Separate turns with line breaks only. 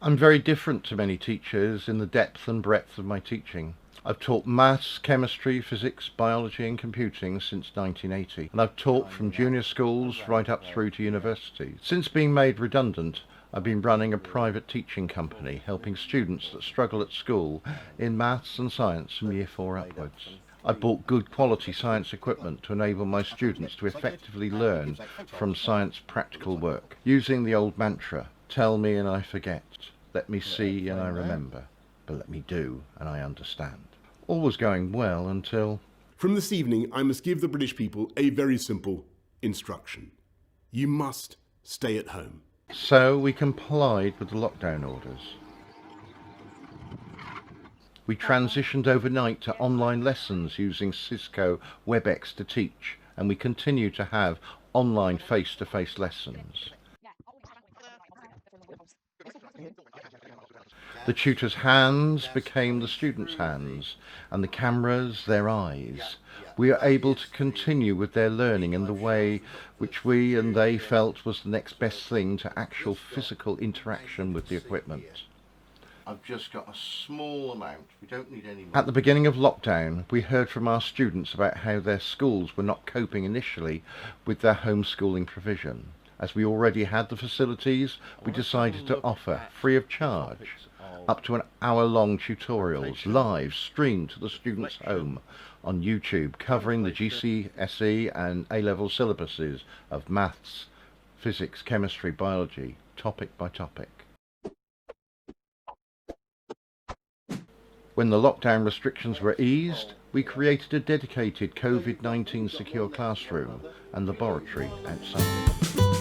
I'm very different to many teachers in the depth and breadth of my teaching. I've taught maths, chemistry, physics, biology and computing since 1980, and I've taught from junior schools right up through to university. Since being made redundant, I've been running a private teaching company, helping students that struggle at school in maths and science from year 4 upwards. I bought good quality science equipment to enable my students to effectively learn from science practical work, using the old mantra, tell me and I forget, let me see and I remember, but let me do and I understand. All was going well until...
From this evening, I must give the British people a very simple instruction. You must stay at home.
So we complied with the lockdown orders. We transitioned overnight to online lessons using Cisco WebEx to teach, and we continue to have online face-to-face lessons. The tutor's hands became the students' hands, and the cameras their eyes. We are able to continue with their learning in the way which we and they felt was the next best thing to actual physical interaction with the equipment. I've just got a small amount, we don't need any more. At the beginning of lockdown, we heard from our students about how their schools were not coping initially with their homeschooling provision. As we already had the facilities, we decided to offer, free of charge, up to an hour-long tutorials, live streamed to the student's home on YouTube, covering the GCSE and A-level syllabuses of maths, physics, chemistry, biology, topic by topic. When the lockdown restrictions were eased, we created a dedicated Covid-19 secure classroom and laboratory outside.